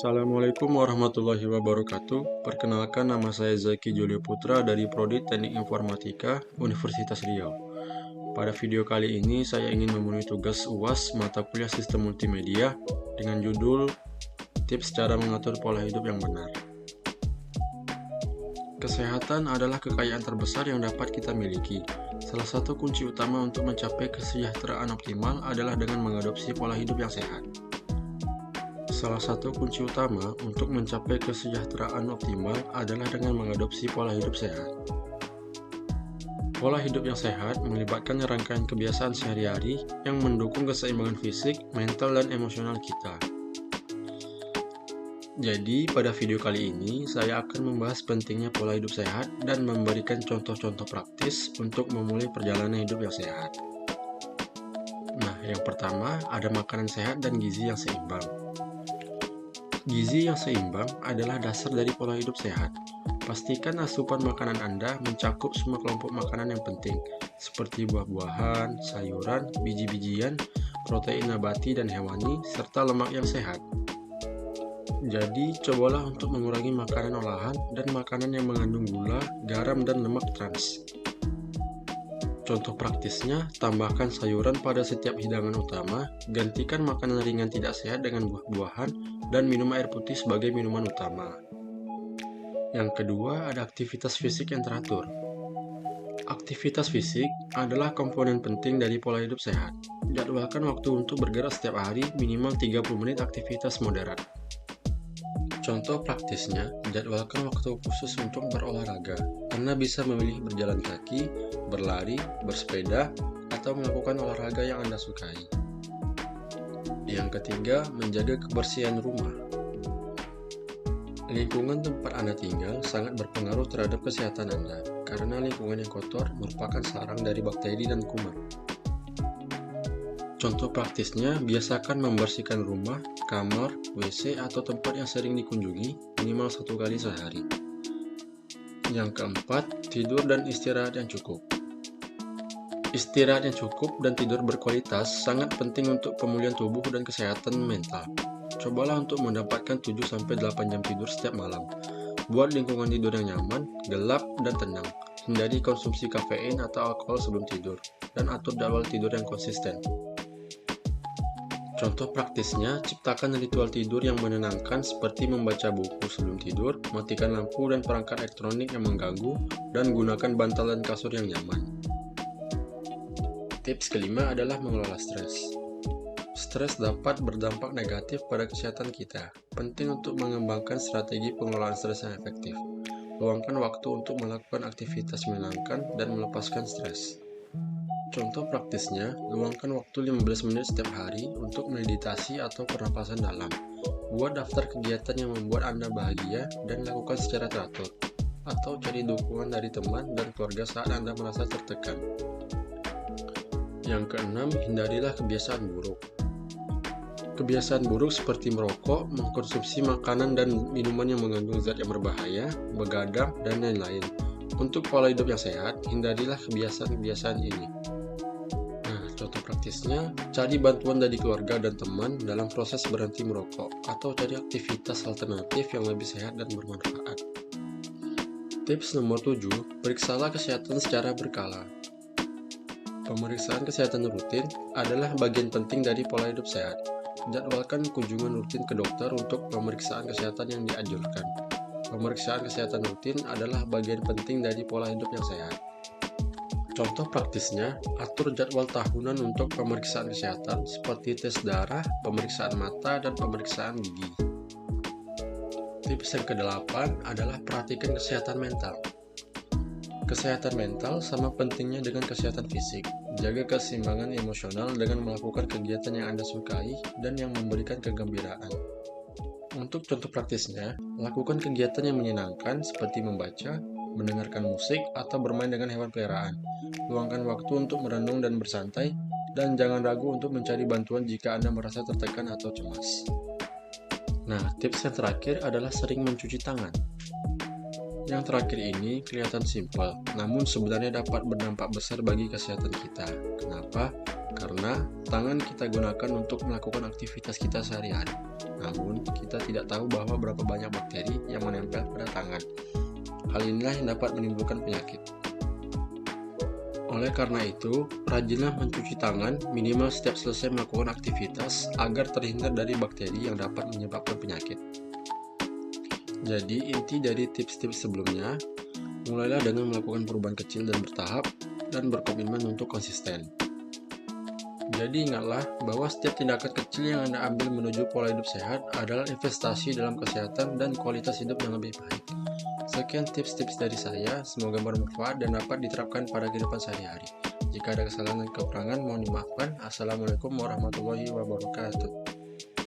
Assalamualaikum warahmatullahi wabarakatuh. Perkenalkan, nama saya Zaki Julio Putra dari Prodi Teknik Informatika Universitas Riau. Pada video kali ini saya ingin memenuhi tugas UAS mata kuliah Sistem Multimedia dengan judul Tips Cara Mengatur Pola Hidup yang Benar. Kesehatan adalah kekayaan terbesar yang dapat kita miliki. Salah satu kunci utama untuk mencapai kesejahteraan optimal adalah dengan mengadopsi pola hidup yang sehat. Salah satu kunci utama untuk mencapai kesejahteraan optimal adalah dengan mengadopsi pola hidup sehat. Pola hidup yang sehat melibatkan rangkaian kebiasaan sehari-hari yang mendukung keseimbangan fisik, mental, dan emosional kita. Jadi, pada video kali ini, saya akan membahas pentingnya pola hidup sehat dan memberikan contoh-contoh praktis untuk memulai perjalanan hidup yang sehat. Nah, yang pertama, ada makanan sehat dan gizi yang seimbang. Gizi yang seimbang adalah dasar dari pola hidup sehat. Pastikan asupan makanan Anda mencakup semua kelompok makanan yang penting, seperti buah-buahan, sayuran, biji-bijian, protein nabati dan hewani, serta lemak yang sehat. Jadi, cobalah untuk mengurangi makanan olahan dan makanan yang mengandung gula, garam, dan lemak trans. Contoh praktisnya, tambahkan sayuran pada setiap hidangan utama, gantikan makanan ringan tidak sehat dengan buah-buahan, dan minum air putih sebagai minuman utama. Yang kedua, ada aktivitas fisik yang teratur. Aktivitas fisik adalah komponen penting dari pola hidup sehat. Jadwalkan waktu untuk bergerak setiap hari minimal 30 menit aktivitas moderat. Contoh praktisnya, jadwalkan waktu khusus untuk berolahraga. Anda bisa memilih berjalan kaki, berlari, bersepeda, atau melakukan olahraga yang Anda sukai. Yang ketiga, menjaga kebersihan rumah. Lingkungan tempat Anda tinggal sangat berpengaruh terhadap kesehatan Anda, karena lingkungan yang kotor merupakan sarang dari bakteri dan kuman. Contoh praktisnya, biasakan membersihkan rumah, kamar, WC, atau tempat yang sering dikunjungi minimal 1 kali sehari. Yang keempat, tidur dan istirahat yang cukup. Istirahat yang cukup dan tidur berkualitas sangat penting untuk pemulihan tubuh dan kesehatan mental. Cobalah untuk mendapatkan 7-8 jam tidur setiap malam. Buat lingkungan tidur yang nyaman, gelap, dan tenang. Hindari konsumsi kafein atau alkohol sebelum tidur, dan atur jadwal tidur yang konsisten. Contoh praktisnya, ciptakan ritual tidur yang menenangkan seperti membaca buku sebelum tidur, matikan lampu dan perangkat elektronik yang mengganggu, dan gunakan bantal dan kasur yang nyaman. Tips kelima adalah mengelola stres. Stres dapat berdampak negatif pada kesehatan kita. Penting untuk mengembangkan strategi pengelolaan stres yang efektif. Luangkan waktu untuk melakukan aktivitas menyenangkan dan melepaskan stres. Contoh praktisnya, luangkan waktu 15 menit setiap hari untuk meditasi atau pernapasan dalam. Buat daftar kegiatan yang membuat Anda bahagia dan lakukan secara teratur. Atau cari dukungan dari teman dan keluarga saat Anda merasa tertekan. Yang keenam, hindarilah kebiasaan buruk. Kebiasaan buruk seperti merokok, mengkonsumsi makanan dan minuman yang mengandung zat yang berbahaya, begadang, dan lain-lain. Untuk pola hidup yang sehat, hindarilah kebiasaan-kebiasaan ini. Contoh praktisnya, cari bantuan dari keluarga dan teman dalam proses berhenti merokok, atau cari aktivitas alternatif yang lebih sehat dan bermanfaat. Tips nomor 7, periksalah kesehatan secara berkala. Pemeriksaan kesehatan rutin adalah bagian penting dari pola hidup sehat. Jadwalkan kunjungan rutin ke dokter untuk pemeriksaan kesehatan yang dianjurkan. Pemeriksaan kesehatan rutin adalah bagian penting dari pola hidup yang sehat. Contoh praktisnya, atur jadwal tahunan untuk pemeriksaan kesehatan seperti tes darah, pemeriksaan mata, dan pemeriksaan gigi. Tips yang ke-8 adalah perhatikan kesehatan mental. Kesehatan mental sama pentingnya dengan kesehatan fisik. Jaga keseimbangan emosional dengan melakukan kegiatan yang Anda sukai dan yang memberikan kegembiraan. Untuk contoh praktisnya, lakukan kegiatan yang menyenangkan seperti membaca, mendengarkan musik, atau bermain dengan hewan peliharaan. Luangkan waktu untuk merenung dan bersantai, dan jangan ragu untuk mencari bantuan jika Anda merasa tertekan atau cemas. Nah, tips yang terakhir adalah sering mencuci tangan. Yang terakhir ini kelihatan simpel, namun sebenarnya dapat berdampak besar bagi kesehatan kita. Kenapa? Karena tangan kita gunakan untuk melakukan aktivitas kita sehari-hari. Namun, kita tidak tahu bahwa berapa banyak bakteri yang menempel pada tangan. Hal inilah yang dapat menimbulkan penyakit. Oleh karena itu, rajinlah mencuci tangan minimal setiap selesai melakukan aktivitas agar terhindar dari bakteri yang dapat menyebabkan penyakit. Jadi, inti dari tips-tips sebelumnya, mulailah dengan melakukan perubahan kecil dan bertahap, dan berkomitmen untuk konsisten. Jadi ingatlah bahwa setiap tindakan kecil yang Anda ambil menuju pola hidup sehat adalah investasi dalam kesehatan dan kualitas hidup yang lebih baik. Sekian tips-tips dari saya, semoga bermanfaat dan dapat diterapkan pada kehidupan sehari-hari. Jika ada kesalahan dan kekurangan, mohon dimaafkan. Assalamualaikum warahmatullahi wabarakatuh.